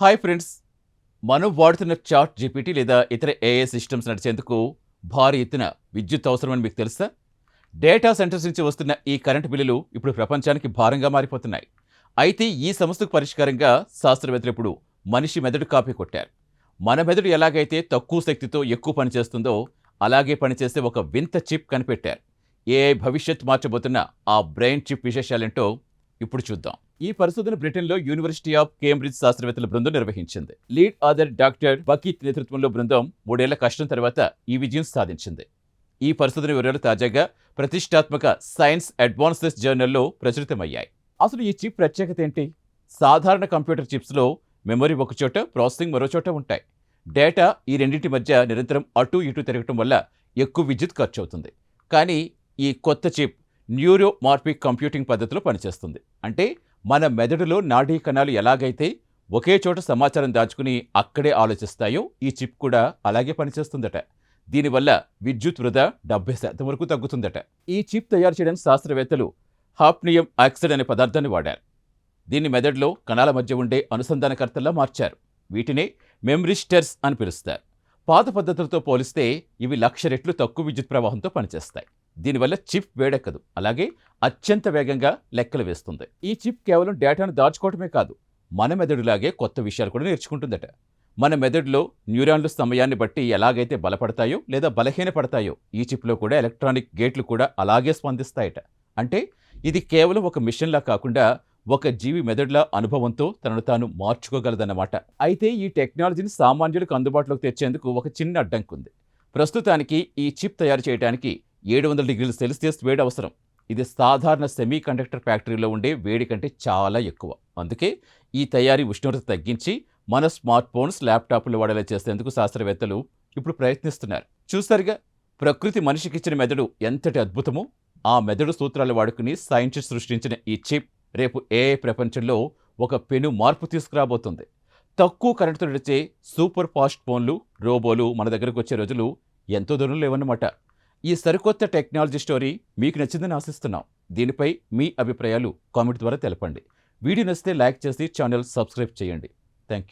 Hi friends. మనం వాడుతున్న chat GPT లేదా ఇతర ఏఐ సిస్టమ్స్ నడిచేందుకు భారీ ఎత్తున విద్యుత్ అవసరమని మీకు తెలుసా? డేటా సెంటర్స్ నుంచి వస్తున్న ఈ కరెంటు బిల్లులు ఇప్పుడు ప్రపంచానికి భారంగా మారిపోతున్నాయి. అయితే ఈ సమస్యకు పరిష్కారంగా శాస్త్రవేత్తలు ఇప్పుడు మనిషి మెదడు కాపీ కొట్టారు. మన మెదడు ఎలాగైతే తక్కువ శక్తితో ఎక్కువ పని చేస్తుందో అలాగే పనిచేసే ఒక వింత చిప్ కనిపెట్టారు. ఏఐ భవిష్యత్ మార్చబోతున్న ఆ బ్రెయిన్ చిప్ విశేషాలేంటో ఇప్పుడు చూద్దాం. ఈ పరిశోధన బ్రిటన్లో యూనివర్సిటీ ఆఫ్ కేంబ్రిడ్జ్ శాస్త్రవేత్తల బృందం నిర్వహించింది. లీడ్ ఆథర్ డాక్టర్ బకీట్ నేతృత్వంలో బృందం 3 ఏళ్ల కష్టం తర్వాత ఈ విజయం సాధించింది. ఈ పరిశోధన వివరాలు తాజాగా ప్రతిష్టాత్మక సైన్స్ అడ్వాన్సెస్ జర్నల్లో ప్రచురితమయ్యాయి. అసలు ఈ చిప్ ప్రత్యేకత ఏంటి? సాధారణ కంప్యూటర్ చిప్స్లో మెమరీ ఒక చోట, ప్రాసెసింగ్ మరో చోట ఉంటాయి. డేటా ఈ రెండింటి మధ్య నిరంతరం అటు ఇటు తిరగటం వల్ల ఎక్కువ విద్యుత్ ఖర్చు అవుతుంది. కానీ ఈ కొత్త చిప్ న్యూరోమార్ఫిక్ కంప్యూటింగ్ పద్ధతిలో పనిచేస్తుంది. అంటే మన మెదడులో నాడీ కణాలు ఎలాగైతే ఒకే చోట సమాచారం దాచుకుని అక్కడే ఆలోచిస్తాయో ఈ చిప్ కూడా అలాగే పనిచేస్తుందట. దీనివల్ల విద్యుత్ వృధా 70% వరకు తగ్గుతుందట. ఈ చిప్ తయారు చేయడానికి శాస్త్రవేత్తలు హాఫ్నియం ఆక్సైడ్ అనే పదార్థాన్ని వాడారు. దీన్ని మెదడులో కణాల మధ్య ఉండే అనుసంధానకర్తల్లా మార్చారు. వీటినే మెమ్రిస్టర్స్ అని పిలుస్తారు. పాత పద్ధతులతో పోలిస్తే ఇవి 1,00,000 రెట్లు తక్కువ విద్యుత్ ప్రవాహంతో పనిచేస్తాయి. దీనివల్ల చిప్ వేడెక్కదు, అలాగే అత్యంత వేగంగా లెక్కలు వేస్తుంది. ఈ చిప్ కేవలం డేటాను దాచుకోవటమే కాదు, మన మెదడులాగే కొత్త విషయాలు కూడా నేర్చుకుంటుందట. మన మెదడులో న్యూరాన్లు సమయాన్ని బట్టి ఎలాగైతే బలపడతాయో లేదా బలహీనపడతాయో ఈ చిప్లో కూడా ఎలక్ట్రానిక్ గేట్లు కూడా అలాగే స్పందిస్తాయట. అంటే ఇది కేవలం ఒక మిషన్లా కాకుండా ఒక జీవి మెదడుల అనుభవంతో తనను తాను మార్చుకోగలదన్నమాట. అయితే ఈ టెక్నాలజీని సామాన్యులకు అందుబాటులోకి తెచ్చేందుకు ఒక చిన్న అడ్డంకి ఉంది. ప్రస్తుతానికి ఈ చిప్ తయారు చేయడానికి 700 డిగ్రీల సెల్సియస్ వేడి అవసరం. ఇది సాధారణ సెమీ కండక్టర్ ఫ్యాక్టరీలో ఉండే వేడి కంటే చాలా ఎక్కువ. అందుకే ఈ తయారీ ఉష్ణోగ్రత తగ్గించి మన స్మార్ట్ ఫోన్స్, ల్యాప్టాప్లు వాడేలా చేసేందుకు శాస్త్రవేత్తలు ఇప్పుడు ప్రయత్నిస్తున్నారు. చూసారుగా, ప్రకృతి మనిషికిచ్చిన మెదడు ఎంతటి అద్భుతమో. ఆ మెదడు సూత్రాలు వాడుకుని సైంటిస్ట్ సృష్టించిన ఈ చిప్ రేపు ఏఐ ప్రపంచంలో ఒక పెను మార్పు తీసుకురాబోతుంది. తక్కువ కరెంటుతో నడిచే సూపర్ ఫాస్ట్ ఫోన్లు, రోబోలు మన దగ్గరకు వచ్చే రోజులు ఎంతో దూరం లేవన్నమాట. ఈ సరికొత్త టెక్నాలజీ స్టోరీ మీకు నచ్చిందని ఆశిస్తున్నాం. దీనిపై మీ అభిప్రాయాలు కామెంట్ ద్వారా తెలపండి. వీడియో నచ్చితే లైక్ చేసి ఛానల్ సబ్స్క్రైబ్ చేయండి. Thank you.